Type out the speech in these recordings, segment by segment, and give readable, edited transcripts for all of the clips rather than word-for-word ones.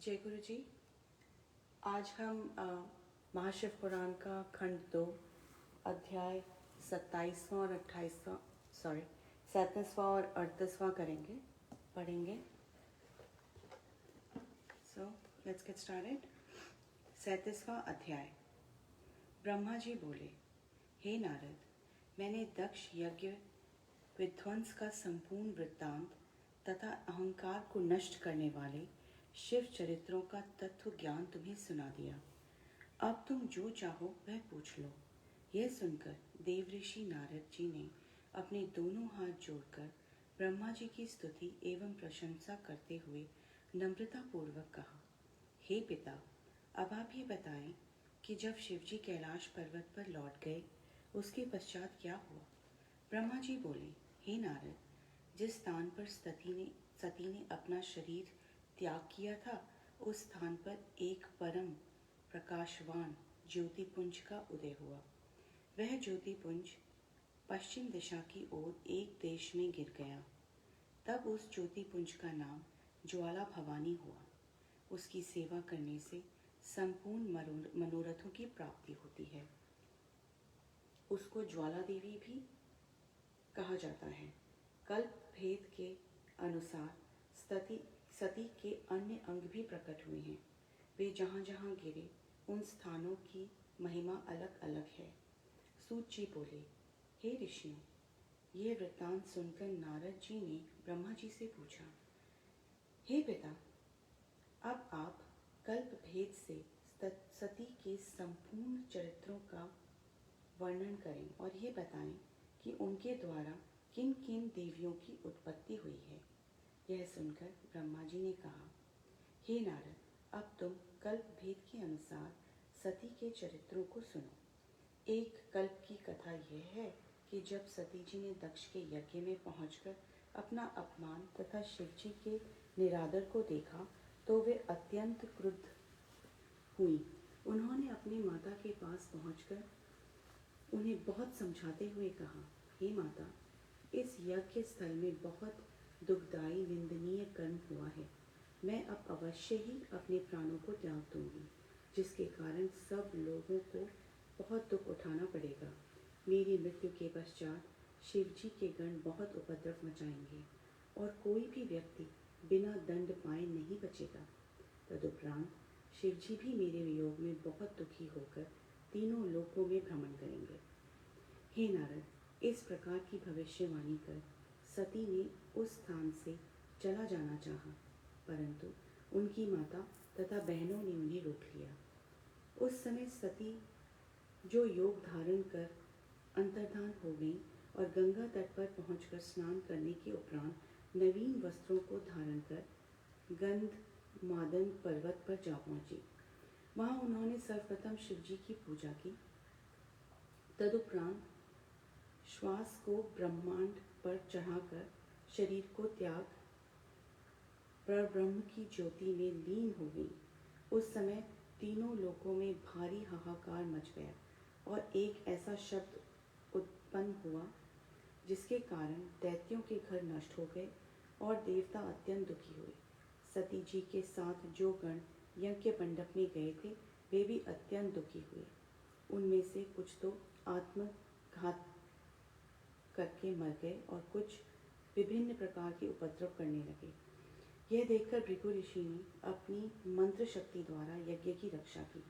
जय गुरु जी। आज हम महाशिव पुराण का खंड 2 अध्याय 27वां और 37वां और 38वां पढ़ेंगे। So let's get started. 37वां अध्याय। ब्रह्मा जी बोले, हे नारद, मैंने दक्ष यज्ञ विध्वंस का संपूर्ण वृत्तांत तथा अहंकार को नष्ट करने वाले शिव चरित्रों का तत्व ज्ञान तुम्हें सुना दिया। अब तुम जो चाहो वह पूछ लो। यह सुनकर देव ऋषि नारद जी ने अपने दोनों हाथ जोड़कर ब्रह्मा जी की स्तुति एवं प्रशंसा करते हुए नम्रता पूर्वक कहा, हे पिता, अब आप ये बताएं कि जब शिव जी कैलाश पर्वत पर लौट गए उसके पश्चात क्या हुआ। ब्रह्मा जी बोले, हे नारद, जिस स्थान पर सती ने अपना शरीर त्याग किया था उस स्थान पर एक परम प्रकाशवान ज्योतिपुंज का उदय हुआ। वह ज्योतिपुंज पश्चिम दिशा की ओर एक देश में गिर गया। तब उस ज्योतिपुंज का नाम ज्वाला भवानी हुआ। उसकी सेवा करने से संपूर्ण मनोरथों की प्राप्ति होती है। उसको ज्वाला देवी भी कहा जाता है। कल्प भेद के अनुसार सती के अन्य अंग भी प्रकट हुए हैं। वे जहाँ जहाँ गिरे उन स्थानों की महिमा अलग अलग है। सूत जी बोले, हे ऋषियों, ये वृत्तांत सुनकर नारद जी ने ब्रह्मा जी से पूछा, हे पिता, अब आप कल्प भेद से सती के संपूर्ण चरित्रों का वर्णन करें और ये बताएं कि उनके द्वारा किन किन देवियों की उत्पत्ति हुई है। यह सुनकर ब्रह्मा जी ने कहा, हे नारद, अब तुम कल्प भेद के अनुसार सती के चरित्रों को सुनो। एक कल्प की कथा यह है कि जब सती जी ने दक्ष के यज्ञ में पहुंचकर अपना अपमान तथा शिव जी के निरादर को देखा तो वे अत्यंत क्रुद्ध हुई। उन्होंने अपनी माता के पास पहुंचकर उन्हें बहुत समझाते हुए कहा, हे माता, इस यज्ञ स्थल में बहुत दुखदायी निंदनीय कर्म हुआ है। मैं अब अवश्य ही अपने प्राणों को त्याग दूंगी, जिसके कारण सब लोगों को बहुत दुख उठाना पड़ेगा। मेरी मृत्यु के पश्चात शिव जी के गण बहुत उपद्रव मचाएंगे और कोई भी व्यक्ति बिना दंड पाए नहीं बचेगा। तदुपरांत शिव जी भी मेरे वियोग में बहुत दुखी होकर तीनों लोकों में भ्रमण करेंगे। हे नारद, इस प्रकार की भविष्यवाणी कर सती ने उस स्थान से चला जाना चाहा, परंतु उनकी माता तथा बहनों ने उन्हें रोक लिया। उस समय सती जो योग धारण कर अंतर्धान हो गई और गंगा तट पर पहुंचकर स्नान करने के उपरांत नवीन वस्त्रों को धारण कर गंधमादन पर्वत पर जा पहुंची। वहां उन्होंने सर्वप्रथम शिव जी की पूजा की। तदुपरांत श्वास को ब्रह्मांड पर चढ़ाकर शरीर को त्याग परब्रह्म की ज्योति में लीन हो गई। उस समय तीनों लोकों में भारी हाहाकार मच गया और एक ऐसा शब्द उत्पन्न हुआ जिसके कारण दैत्यों के घर नष्ट हो गए और देवता अत्यंत दुखी हुए। सती जी के साथ जो गण यज्ञ मंडप में गए थे वे भी अत्यंत दुखी हुए। उनमें से कुछ तो आत्मघात करके मर गए और कुछ विभिन्न प्रकार के उपद्रव करने लगे। यह देखकर भृगु ऋषि ने अपनी मंत्र शक्ति द्वारा यज्ञ की रक्षा की।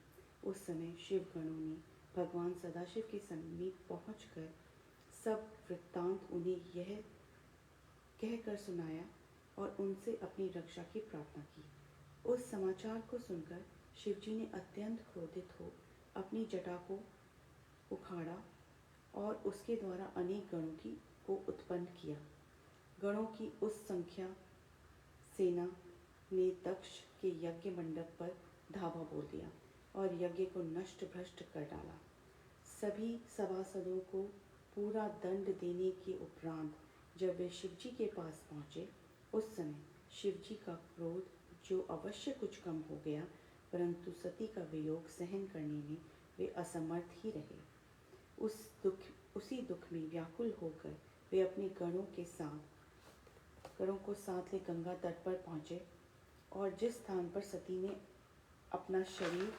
उस समय शिव गणों ने भगवान सदाशिव के समीप पहुंचकर सब वृत्तांत उन्हें यह कहकर सुनाया और उनसे अपनी रक्षा की प्रार्थना की। उस समाचार को सुनकर शिव जी ने अत्यंत क्रोधित हो अपनी जटा को उखाड़ा और उसके द्वारा अनेक गणों को उत्पन्न किया। गणों की उस संख्या सेना ने दक्ष के यज्ञ मंडप पर धावा बोल दिया और यज्ञ को नष्ट भ्रष्ट कर डाला। सभी सभासदों को पूरा दंड देने के उपरांत जब वे शिव जी के पास पहुँचे उस समय शिव जी का क्रोध जो अवश्य कुछ कम हो गया, परंतु सती का वियोग सहन करने में वे असमर्थ ही रहे। उसी दुख में व्याकुल होकर वे अपने गणों को साथ ले गंगा तट पर पहुँचे और जिस स्थान पर सती ने अपना शरीर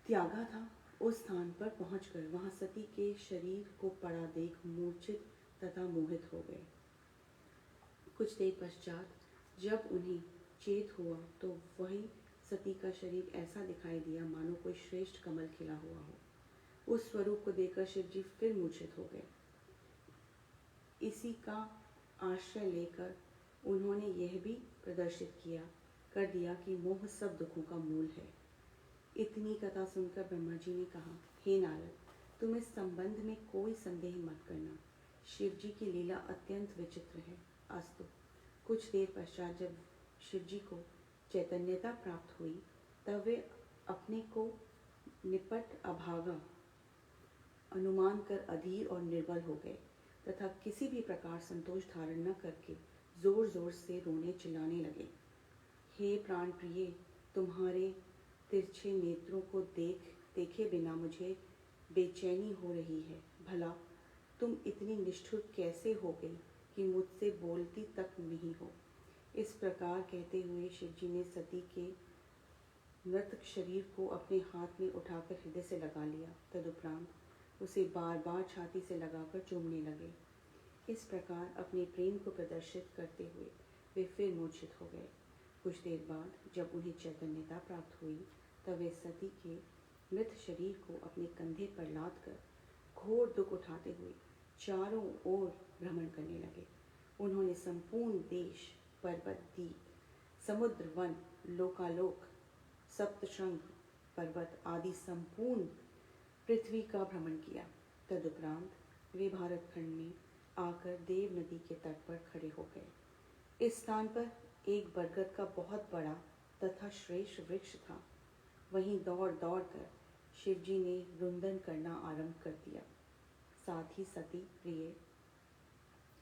त्यागा था, उस स्थान पर पहुंचकर वहां सती के शरीर को पड़ा देख मूर्छित तथा मोहित हो गए। कुछ देर पश्चात जब उन्हें चेत हुआ तो वही सती का शरीर ऐसा दिखाई दिया मानो कोई श्रेष्ठ कमल खिला हुआ हो। उस स्वरूप को देखकर शिवजी फिर मूर्छित हो गए। इसी का आश्रय लेकर उन्होंने यह भी प्रदर्शित कर दिया कि मोह सब दुखों का मूल है। इतनी कथा सुनकर ब्रह्मा जी ने कहा, हे नारद, तुम इस संबंध में कोई संदेह मत करना। शिव जी की लीला अत्यंत विचित्र है। अस्तु। कुछ देर पश्चात जब शिव जी को चैतन्यता प्राप्त हुई, तब वे अपने को निपट अभागा अनुमान कर अधीर और निर्बल हो गए तथा किसी भी प्रकार संतोष धारण न करके जोर जोर से रोने चिल्लाने लगे। हे प्राण प्रिय, तुम्हारे तिरछे नेत्रों को देखे बिना मुझे बेचैनी हो रही है। भला तुम इतनी निष्ठुर कैसे हो गई कि मुझसे बोलती तक नहीं हो। इस प्रकार कहते हुए शिवजी ने सती के मृत शरीर को अपने हाथ में उठाकर हृदय से लगा लिया। तदुपरांत उसे बार बार छाती से लगाकर चूमने लगे। इस प्रकार अपने प्रेम को प्रदर्शित करते हुए वे फिर मूर्छित हो गए। कुछ देर बाद जब उन्हें चैतन्यता प्राप्त हुई, तब वे सती के मृत शरीर को अपने कंधे पर लाद कर घोर दुख उठाते हुए चारों ओर भ्रमण करने लगे। उन्होंने संपूर्ण देश, पर्वत, द्वीप, समुद्र, वन, लोकालोक, सप्तशृंग पर्वत आदि संपूर्ण पृथ्वी का भ्रमण किया। तदुपरांत वे भारत खंड में आकर देव नदी के तट पर खड़े हो गए। इस स्थान पर एक बरगद का बहुत बड़ा तथा श्रेष्ठ वृक्ष था। वहीं दौड़ दौड़ कर शिवजी ने रुंदन करना आरंभ कर दिया। साथ ही सती, प्रिय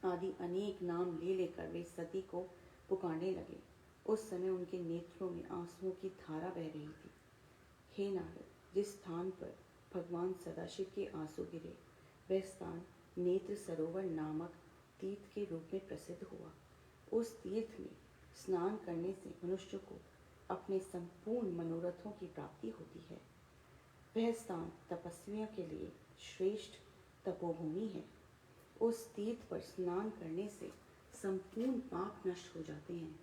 आदि अनेक नाम ले लेकर वे सती को पुकारने लगे। उस समय उनके नेत्रों में आंसुओं की धारा बह रही थी। हे नारद, जिस स्थान पर भगवान सदाशिव के आंसू गिरे, वह स्थान नेत्र सरोवर नामक तीर्थ के रूप में प्रसिद्ध हुआ। उस तीर्थ में स्नान करने से मनुष्य को अपने संपूर्ण मनोरथों की प्राप्ति होती है। वह स्थान तपस्वियों के लिए श्रेष्ठ तपोभूमि है। उस तीर्थ पर स्नान करने से संपूर्ण पाप नष्ट हो जाते हैं।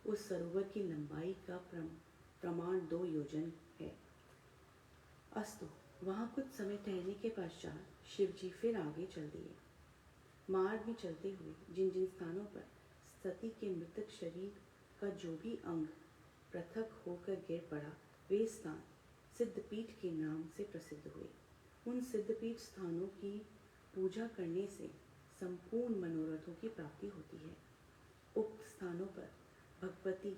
उस सरोवर की लंबाई का प्रमाण 2 योजन है। अस्तु, वहाँ कुछ समय ठहरने के पश्चात शिवजी फिर आगे चल दिए। मार्ग में चलते हुए जिन जिन स्थानों पर सती के मृतक शरीर का जो भी अंग पृथक होकर गिर पड़ा, वे स्थान सिद्धपीठ के नाम से प्रसिद्ध हुए। उन सिद्धपीठ स्थानों की पूजा करने से संपूर्ण मनोरथों की प्राप्ति होती है। उक्त स्थानों पर भगवती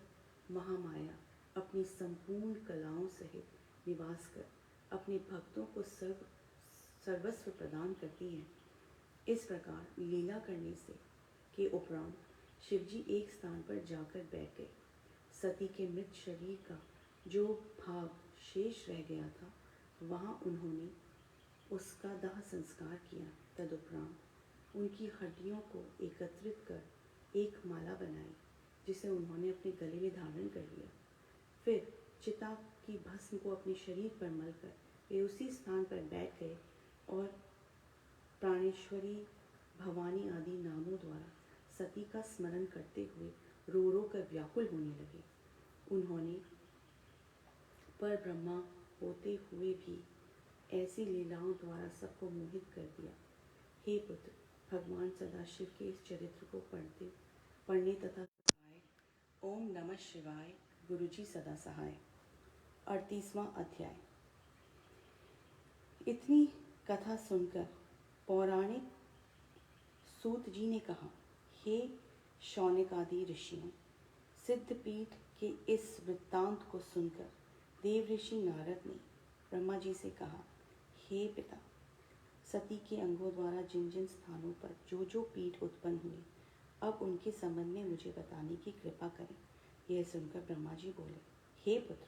महामाया अपनी संपूर्ण कलाओं सहित निवास कर अपने भक्तों को सर्वस्व प्रदान करती हैं। इस प्रकार लीला करने से के उपरांत शिवजी एक स्थान पर जाकर बैठ गए। सती के मृत शरीर का जो भाग शेष रह गया था, वहाँ उन्होंने उसका दाह संस्कार किया। तदुपरांत उनकी हड्डियों को एकत्रित कर एक माला बनाई, जिसे उन्होंने अपने गले में धारण कर लिया। फिर चिता की भस्म को अपने शरीर पर मलकर वे उसी स्थान पर बैठ गए और प्राणेश्वरी, भवानी आदि नामों द्वारा सती का स्मरण करते हुए रो रो कर व्याकुल होने लगे। उन्होंने पर ब्रह्मा होते हुए भी ऐसी लीलाओं द्वारा सबको मोहित कर दिया। हे पुत्र, भगवान सदाशिव के इस चरित्र को पढ़ने तथा ओम नमः शिवाय, गुरुजी सदा सहाय। 38वां अध्याय। इतनी कथा सुनकर पौराणिक सूत जी ने कहा, हे शौनक आदि ऋषियों, सिद्धपीठ के इस वृत्तांत को सुनकर देव ऋषि नारद ने ब्रह्मा जी से कहा, हे पिता, सती के अंगों द्वारा जिन जिन स्थानों पर जो जो पीठ उत्पन्न हुई, अब उनके संबंध में मुझे बताने की कृपा करें। यह सुनकर ब्रह्मा जी बोले, हे पुत्र,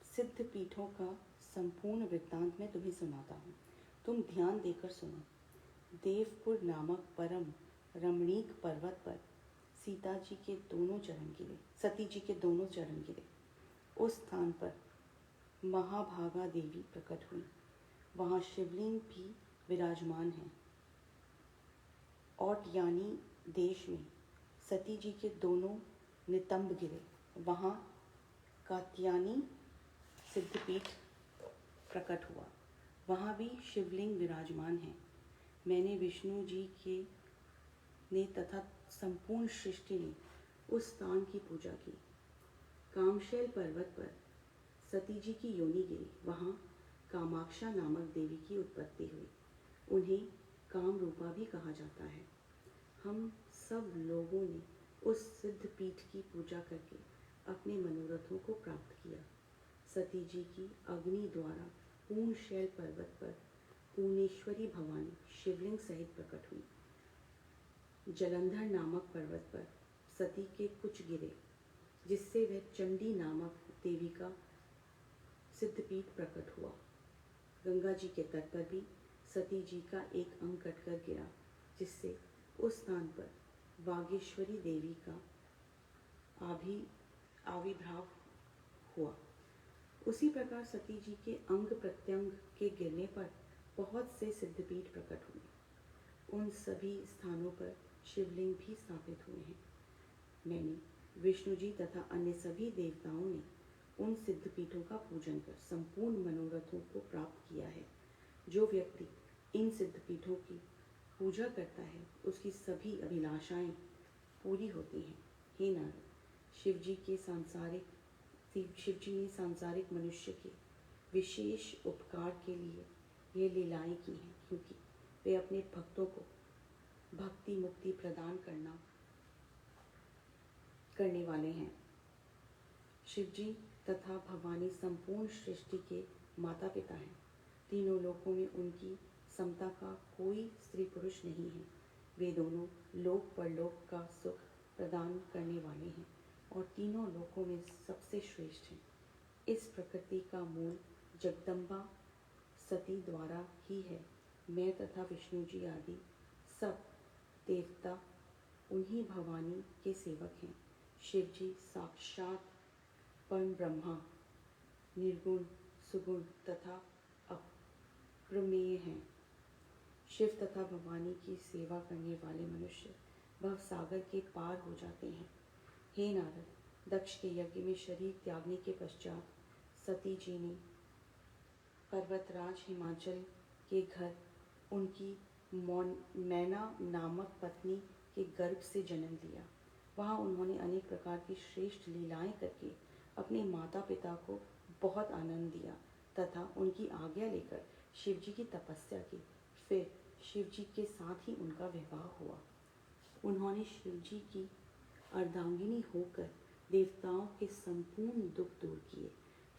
सिद्ध पीठों का संपूर्ण वृत्तांत मैं तुम्हें सुनाता हूँ। तुम ध्यान देकर सुनो। देवपुर नामक परम रमणीक पर्वत पर सीता जी के दोनों चरण गिरे, सती जी के दोनों चरण गिरे। उस स्थान पर महाभागा देवी प्रकट हुई। वहाँ शिवलिंग भी विराजमान है। औटयानी देश में सती जी के दोनों नितंब गिरे। वहाँ कात्यायनी सिद्धपीठ प्रकट हुआ। वहाँ भी शिवलिंग विराजमान है। मैंने विष्णु जी के ने तथा संपूर्ण सृष्टि ने उस स्थान की पूजा की। कामशैल पर्वत पर सती जी की योनि गिरी। वहाँ कामाक्षा नामक देवी की उत्पत्ति हुई। उन्हें कामरूपा भी कहा जाता है। हम सब लोगों ने उस सिद्ध पीठ की पूजा करके अपने मनोरथों को प्राप्त किया। सती जी की अग्नि द्वारा पूर्ण शैल पर्वत पर पूर्णेश्वरी भवानी शिवलिंग सहित प्रकट हुई। जलंधर नामक पर्वत पर सती के कुछ गिरे, जिससे वह चंडी नामक देवी का सिद्धपीठ प्रकट हुआ। गंगा जी के तट पर भी सती जी का एक अंग कटकर गिरा, जिससे उस स्थान पर वागेश्वरी देवी का आविर्भाव हुआ। उसी प्रकार सती जी के अंग प्रत्यंग के गिरने पर बहुत से सिद्धपीठ प्रकट हुए। उन सभी स्थानों पर शिवलिंग भी स्थापित हुए हैं। मैंने विष्णु जी तथा अन्य सभी देवताओं ने उन सिद्धपीठों का पूजन कर संपूर्ण मनोरथों को प्राप्त किया है। जो व्यक्ति इन सिद्धपीठों की पूजा करता है, उसकी सभी अभिलाषाएं पूरी होती हैं। हे नारद, शिव जी ने सांसारिक मनुष्य के विशेष उपकार के लिए ये लीलाएं की हैं, क्योंकि वे अपने भक्तों को भक्ति मुक्ति प्रदान करने वाले हैं। शिव जी तथा भवानी संपूर्ण सृष्टि के माता पिता हैं। तीनों लोकों में उनकी समता का कोई स्त्री पुरुष नहीं है। वे दोनों लोक परलोक का सुख प्रदान करने वाले हैं और तीनों लोकों में सबसे श्रेष्ठ हैं। इस प्रकृति का मूल जगदम्बा सती द्वारा ही है। मैं तथा विष्णु जी आदि सब देवता उन्हीं भवानी के सेवक हैं। शिव जी साक्षात परम ब्रह्मा, निर्गुण, सुगुण तथा अप्रमेय हैं। शिव तथा भवानी की सेवा करने वाले मनुष्य भव सागर के पार हो जाते हैं। हे नारद, दक्ष के यज्ञ में शरीर त्यागने के पश्चात सती जी ने पर्वतराज हिमाचल के घर उनकी मैना नामक पत्नी के गर्भ से जन्म लिया। वहाँ उन्होंने अनेक प्रकार की श्रेष्ठ लीलाएं करके अपने माता पिता को बहुत आनंद दिया तथा उनकी आज्ञा लेकर शिव जी की तपस्या की। फिर शिव जी के साथ ही उनका विवाह हुआ। उन्होंने शिव जी की अर्धांगिनी होकर देवताओं के संपूर्ण दुख दूर किए।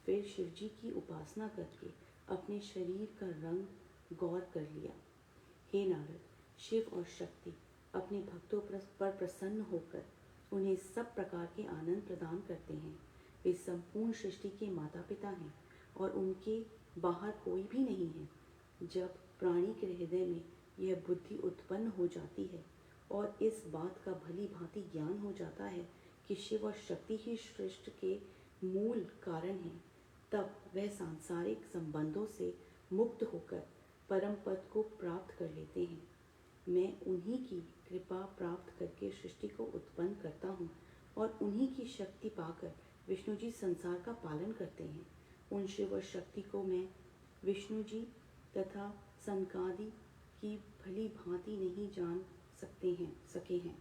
फिर शिव जी की उपासना करके अपने शरीर का रंग गौर कर लिया। हे नारद, शिव और शक्ति अपने भक्तों पर प्रसन्न होकर उन्हें सब प्रकार के आनंद प्रदान करते हैं। वे संपूर्ण सृष्टि के माता पिता हैं और उनके बाहर कोई भी नहीं है। जब प्राणी के हृदय में यह बुद्धि उत्पन्न हो जाती है और इस बात का भली भांति ज्ञान हो जाता है कि शिव और शक्ति ही सृष्टि के मूल कारण हैं, तब वह सांसारिक संबंधों से मुक्त होकर परम पद को प्राप्त कर लेते हैं। मैं उन्हीं की कृपा प्राप्त करके सृष्टि को उत्पन्न करता हूँ और उन्हीं की शक्ति पाकर विष्णु जी संसार का पालन करते हैं। उन शिव और शक्ति को मैं विष्णु जी तथा सनकादि की भली भांति नहीं जान सके हैं।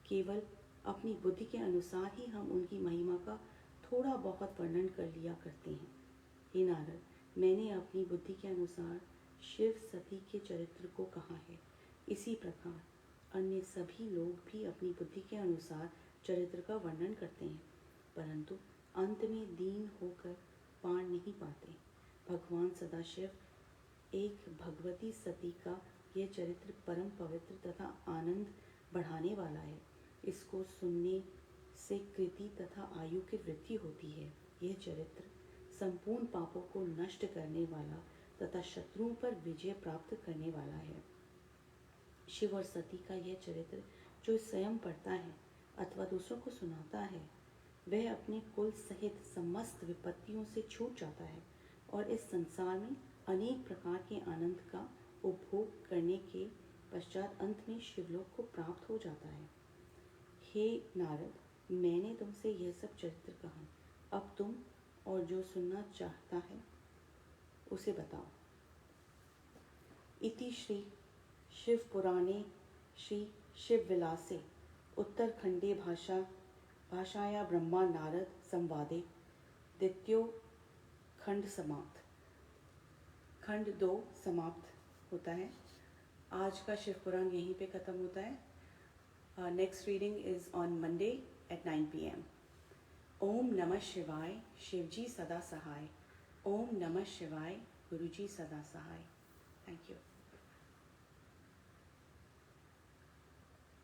केवल अपनी बुद्धि के अनुसार ही हम उनकी महिमा का थोड़ा बहुत वर्णन कर लिया करते हैं। हे नारद, मैंने अपनी बुद्धि के अनुसार शिव सती के चरित्र को कहा है। इसी प्रकार अन्य सभी लोग भी अपनी बुद्धि के अनुसार चरित्र का वर्णन करते हैं, परंतु अंत में दीन होकर पार नहीं पाते। भगवान सदाशिव एक भगवती सती का यह चरित्र परम पवित्र तथा आनंद बढ़ाने वाला है। इसको सुनने से कृति तथा आयु की वृद्धि होती है। यह चरित्र संपूर्ण पापों को नष्ट करने वाला तथा शत्रुओं पर विजय प्राप्त करने वाला है। शिव और सती का यह चरित्र जो स्वयं पढ़ता है अथवा दूसरों को सुनाता है, वह अपने कुल सहित समस्त विपत्तियों से छूट जाता है और इस संसार में अनेक प्रकार के आनंद का उपभोग करने के पश्चात अंत में शिवलोक को प्राप्त हो जाता है। हे नारद, मैंने तुमसे यह सब चरित्र कहा, अब तुम और जो सुनना चाहता है उसे बताओ। इति श्री शिव पुराणे श्री शिव विलासे उत्तरखंडे भाषाया ब्रह्मा नारद संवादे द्वितीयो खंड समाप्त। खंड 2 समाप्त होता है। आज का शिव पुराण यहीं पे ख़त्म होता है। Next reading is on Monday at 9 PM। ओम नमः शिवाय, शिवजी सदा सहाय। ओम नमः शिवाय, गुरुजी सदा सहाय। Thank you.